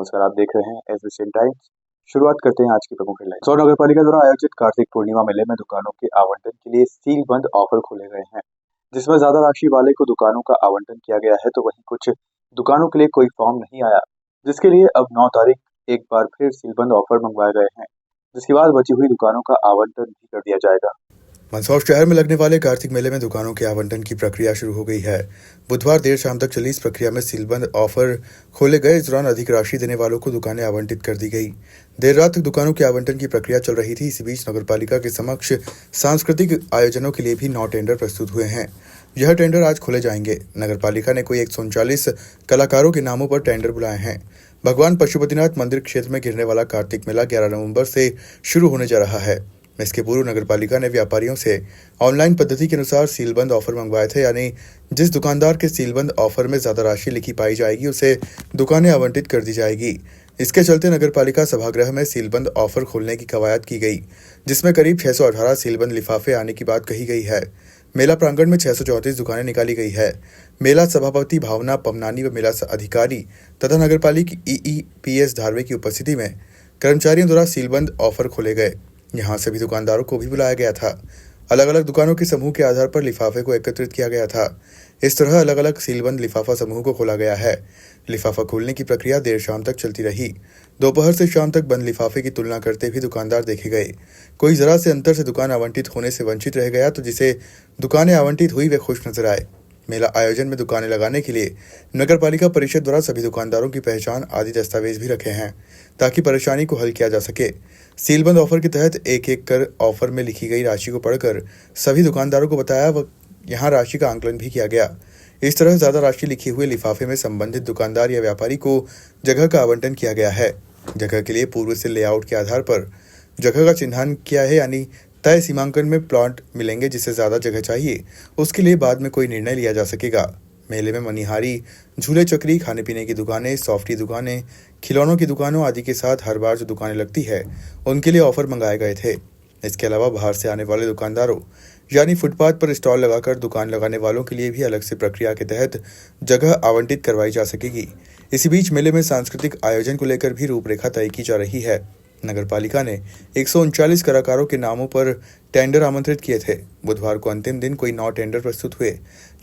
नमस्कार, आप देख रहे हैं एसबीएन टाइम्स। शुरुआत करते हैं आज की प्रमुख हेडलाइन। इंदौर नगर पालिका द्वारा आयोजित कार्तिक पूर्णिमा मेले में दुकानों के आवंटन के लिए सील बंद ऑफर खोले गए हैं, जिसमें ज्यादा राशि वाले को दुकानों का आवंटन किया गया है, तो वहीं कुछ दुकानों के लिए कोई फॉर्म नहीं आया, जिसके लिए अब 9 तारीख एक बार फिर सीलबंद ऑफर मंगवाए गए हैं, जिसके बाद बची हुई दुकानों का आवंटन भी कर दिया जाएगा। मंदसौर शहर में लगने वाले कार्तिक मेले में दुकानों के आवंटन की प्रक्रिया शुरू हो गई है। बुधवार देर शाम तक चली इस प्रक्रिया में सीलबंद ऑफर खोले गए। इस दौरान अधिक राशि देने वालों को दुकानें आवंटित कर दी गई। देर रात तक दुकानों के आवंटन की प्रक्रिया चल रही थी। इसी बीच नगरपालिका के समक्ष सांस्कृतिक आयोजनों के लिए भी 9 टेंडर प्रस्तुत हुए हैं। यह टेंडर आज खोले जाएंगे। नगरपालिका ने कोई 139 कलाकारों के नामों पर टेंडर बुलाए हैं। भगवान पशुपतिनाथ मंदिर क्षेत्र में गिरने वाला कार्तिक मेला 11 नवंबर से शुरू होने जा रहा है। इसके पूर्व नगरपालिका ने व्यापारियों से ऑनलाइन पद्धति के अनुसार सीलबंद ऑफर मंगवाए थे, यानी जिस दुकानदार के सीलबंद ऑफर में ज्यादा राशि लिखी पाई जाएगी उसे दुकानें आवंटित कर दी जाएगी। इसके चलते नगरपालिका सभागृह में सीलबंद ऑफर खोलने की कवायद की गई, जिसमें करीब 618 सीलबंद लिफाफे आने की बात कही गई है। मेला प्रांगण में 634 दुकानें निकाली गई है। मेला सभापति भावना पमनानी व मेला अधिकारी तथा नगरपालिका EEPS धारवे की उपस्थिति में कर्मचारियों द्वारा सीलबंद ऑफर खोले गए। यहाँ सभी दुकानदारों को भी बुलाया गया था। अलग अलग दुकानों के समूह के आधार पर लिफाफे को एकत्रित किया गया था। इस तरह अलग अलग सीलबंद लिफाफा समूह को खोला गया है। लिफाफा खोलने की प्रक्रिया देर शाम तक चलती रही। दोपहर से शाम तक बंद लिफाफे की तुलना करते भी दुकानदार देखे गए। कोई जरा से अंतर से दुकान आवंटित होने से वंचित रह गया, तो जिसे दुकानें आवंटित हुई वे खुश नजर आए। मेला आयोजन में दुकानें लगाने के लिए नगरपालिका परिषद द्वारा सभी दुकानदारों की पहचान आदि दस्तावेज भी रखे हैं, ताकि परेशानी को हल किया जा सके। सीलबंद ऑफर के तहत एक एक कर ऑफर में लिखी गई राशि को पढ़कर सभी दुकानदारों को बताया व यहाँ राशि का आंकलन भी किया गया। इस तरह ज्यादा राशि लिखे हुए लिफाफे में संबंधित दुकानदार या व्यापारी को जगह का आवंटन किया गया है। जगह के लिए पूर्व से लेआउट के आधार पर जगह का चिन्हांकन किया है, यानी तय सीमांकन में प्लॉट मिलेंगे। जिसे ज्यादा जगह चाहिए उसके लिए बाद में कोई निर्णय लिया जा सकेगा। मेले में मनिहारी, झूले चक्री, खाने पीने की दुकानें, सॉफ्टी दुकानें, खिलौनों की दुकानों आदि के साथ हर बार जो दुकानें लगती है उनके लिए ऑफर मंगाए गए थे। इसके अलावा बाहर से आने वाले दुकानदारों यानी फुटपाथ पर स्टॉल लगाकर दुकान लगाने वालों के लिए भी अलग से प्रक्रिया के तहत जगह आवंटित करवाई जा सकेगी। इसी बीच मेले में सांस्कृतिक आयोजन को लेकर भी रूपरेखा तय की जा रही है। नगरपालिका ने 139 कलाकारों के नामों पर टेंडर आमंत्रित किए थे। बुधवार को अंतिम दिन कोई 9 टेंडर प्रस्तुत हुए।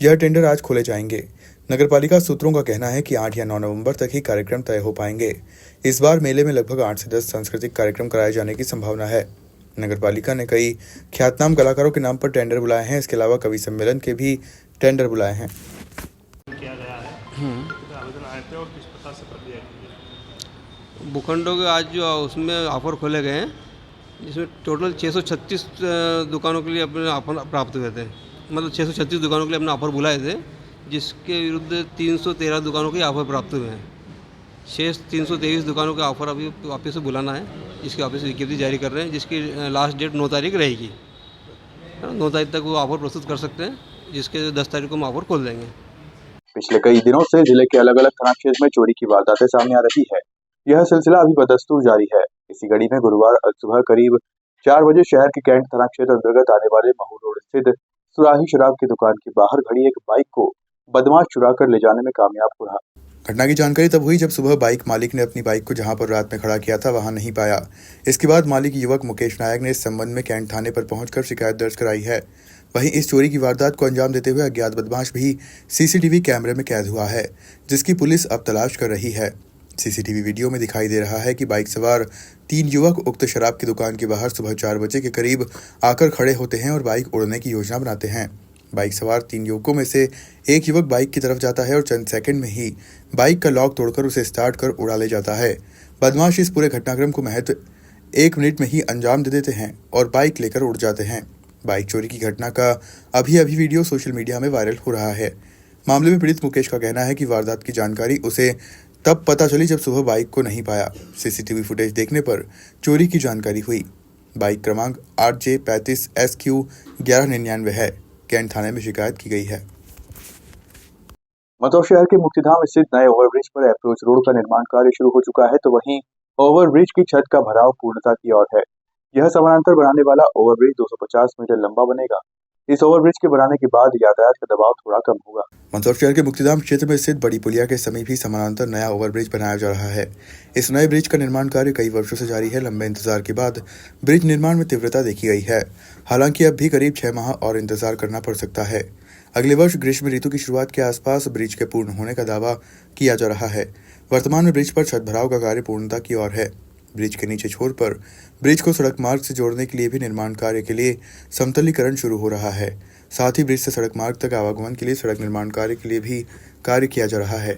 यह टेंडर आज खोले जाएंगे। नगरपालिका सूत्रों का कहना है कि 8 या 9 नवंबर तक ही कार्यक्रम तय हो पाएंगे। इस बार मेले में लगभग 8 से 10 सांस्कृतिक कार्यक्रम कराए जाने की संभावना है। नगरपालिका ने कई ख्यातनाम कलाकारों के नाम पर टेंडर बुलाए हैं। इसके अलावा कवि सम्मेलन के भी टेंडर बुलाए हैं। भूखंडों के आज जो उसमें ऑफर खोले गए हैं, जिसमें टोटल 636 दुकानों के लिए अपने ऑफर प्राप्त हुए थे। मतलब 636 दुकानों के लिए अपने ऑफर बुलाए थे, जिसके विरुद्ध 313 दुकानों के ऑफर प्राप्त हुए हैं। शेष 323 दुकानों के ऑफर अभी वापस से बुलाना है। इसकी वापस विज्ञप्ति जारी कर रहे हैं, जिसकी लास्ट डेट 9 तारीख रहेगी। 9 तारीख तक वो ऑफर प्रस्तुत कर सकते हैं, जिसके 10 तारीख को हम ऑफर खोल देंगे। पिछले कई दिनों से जिले के अलग अलग थाना क्षेत्र में चोरी की वारदातें सामने आ रही है। यह सिलसिला अभी बदस्तूर जारी है। इसी कड़ी में गुरुवार सुबह करीब 4 बजे शहर के कैंट थाना क्षेत्र अंतर्गत आने वाले महू रोड स्थित सुराही शराब की दुकान के बाहर खड़ी एक बाइक को बदमाश चुरा कर ले जाने में कामयाब हो रहा। घटना की जानकारी तब हुई जब सुबह बाइक मालिक ने अपनी बाइक को जहां पर रात में खड़ा किया था वहां नहीं पाया। इसके बाद मालिक युवक मुकेश नायक ने इस संबंध में कैंट थाने पर पहुंचकर शिकायत दर्ज कराई है। वहीं इस चोरी की वारदात को अंजाम देते हुए अज्ञात बदमाश भी सीसीटीवी कैमरे में कैद हुआ है, जिसकी पुलिस अब तलाश कर रही है। सीसीटीवी वीडियो में दिखाई दे रहा है कि बाइक सवार 3 युवक उक्त शराब की दुकान के बाहर सुबह 4 बजे के करीब आकर खड़े होते हैं और बाइक उड़ने की योजना बनाते हैं। बाइक सवार 3 युवकों में से एक युवक बाइक की तरफ जाता है और चंद सेकंड में ही बाइक का लॉक तोड़कर उसे स्टार्ट कर उड़ा ले जाता है। बदमाश इस पूरे घटनाक्रम को महज 1 मिनट में ही अंजाम दे देते हैं और बाइक लेकर उड़ जाते हैं। बाइक चोरी की घटना का अभी वीडियो सोशल मीडिया में वायरल हो रहा है। मामले में पीड़ित मुकेश का कहना है कि वारदात की जानकारी उसे तब पता चली जब सुबह बाइक को नहीं पाया। सीसीटीवी फुटेज देखने पर चोरी की जानकारी हुई। बाइक क्रमांक 8J35SQ 1199 है। कैंट थाने में शिकायत की गई है। मंदसौर शहर के मुक्तिधाम स्थित नए ओवरब्रिज पर अप्रोच रोड का निर्माण कार्य शुरू हो चुका है, तो वहीं ओवरब्रिज की छत का भराव पूर्णता की ओर है। यह समानांतर बनाने वाला ओवरब्रिज 250 मीटर लंबा बनेगा। इस ओवरब्रिज के बनाने के बाद यातायात का दबाव थोड़ा कम होगा। मंदसौर शहर के मुक्तिधाम क्षेत्र में स्थित बड़ी पुलिया के समीप ही समानांतर नया ओवरब्रिज बनाया जा रहा है। इस नए ब्रिज का निर्माण कार्य कई वर्षों से जारी है। लंबे इंतजार के बाद ब्रिज निर्माण में तीव्रता देखी गई है। हालांकि अब भी करीब 6 माह और इंतजार करना पड़ सकता है। अगले वर्ष ग्रीष्म ऋतु की शुरुआत के आसपास ब्रिज के पूर्ण होने का दावा किया जा रहा है। वर्तमान में ब्रिज पर छत भराव का कार्य पूर्णता की ओर है। ब्रिज के नीचे छोर पर ब्रिज को सड़क मार्ग से जोड़ने के लिए भी निर्माण कार्य के लिए समतलीकरण शुरू हो रहा है। साथ ही ब्रिज से सड़क मार्ग तक आवागमन के लिए सड़क निर्माण कार्य के लिए भी कार्य किया जा रहा है।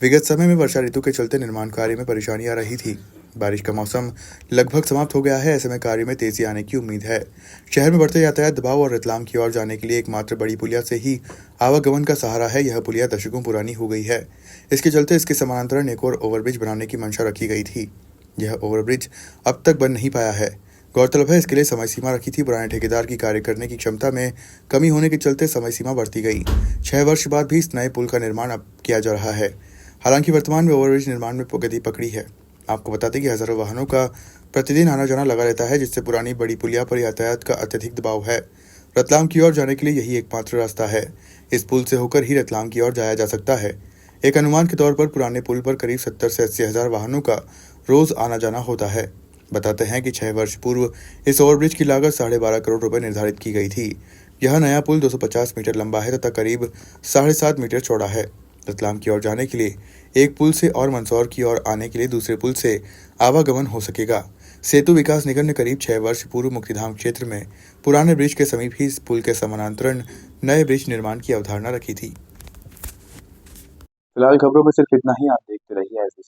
विगत समय में वर्षा ऋतु के चलते निर्माण कार्य में परेशानी आ रही थी। बारिश का मौसम लगभग समाप्त हो गया है। ऐसे में कार्य में तेजी आने की उम्मीद है। शहर में बढ़ते यातायात दबाव और रतलाम की ओर जाने के लिए एकमात्र बड़ी पुलिया से ही आवागमन का सहारा है। यह पुलिया दशकों पुरानी हो गई है। इसके चलते इसके समानांतर एक और ओवरब्रिज बनाने की मंशा रखी गई थी। यह ओवरब्रिज अब तक बन नहीं पाया है। गौरतलब है इसके लिए समय सीमा रखी थी। पुराने ठेकेदार की कार्य करने की क्षमता में कमी होने के चलते समय सीमा बढ़ती गई। 6 वर्ष बाद भी इस नए पुल का निर्माण अब किया जा रहा है। हालांकि वर्तमान में ओवरब्रिज निर्माण में गति पकड़ी है। आपको बता दें कि हजारों वाहनों का प्रतिदिन आना जाना लगा रहता है, जिससे पुरानी बड़ी पुलिया पर यातायात का अत्यधिक दबाव है। रतलाम की ओर जाने के लिए यही एकमात्र रास्ता है। इस पुल से होकर ही रतलाम की ओर जाया जा सकता है। एक अनुमान के तौर पर पुराने पुल पर करीब 70 से 80 हजार वाहनों का रोज आना जाना होता है। बताते हैं कि 6 वर्ष पूर्व इस ओवरब्रिज की लागत 12.5 करोड़ रुपए निर्धारित की गई थी। यह नया पुल 250 मीटर लंबा है तथा करीब 7.5 मीटर चौड़ा है। रतलाम की ओर जाने के लिए एक पुल से और मंदसौर की ओर आने के लिए दूसरे पुल से आवागमन हो सकेगा। सेतु विकास निगम ने करीब 6 वर्ष पूर्व मुक्तिधाम क्षेत्र में पुराने ब्रिज के समीप ही इस पुल के समानांतर नए ब्रिज निर्माण की अवधारणा रखी थी। फिलहाल खबरों में सिर्फ इतना ही। आप देखते रहिए ऐसे।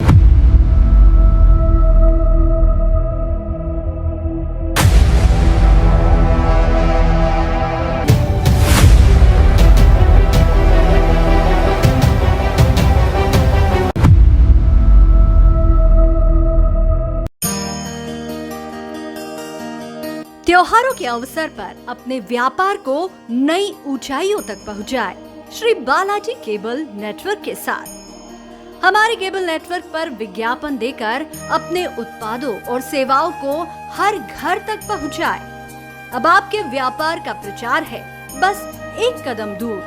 त्योहारों के अवसर पर अपने व्यापार को नई ऊंचाइयों तक पहुंचाए श्री बालाजी केबल नेटवर्क के साथ। हमारे केबल नेटवर्क पर विज्ञापन देकर अपने उत्पादों और सेवाओं को हर घर तक पहुंचाए। अब आपके व्यापार का प्रचार है बस एक कदम दूर।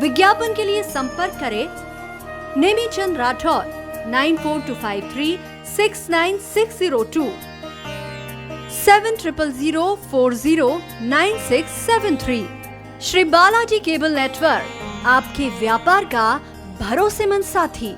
विज्ञापन के लिए संपर्क करें नेमीचंद राठौर 9425369602 7000409673। श्री बालाजी केबल नेटवर्क, आपके व्यापार का भरोसेमंद साथी।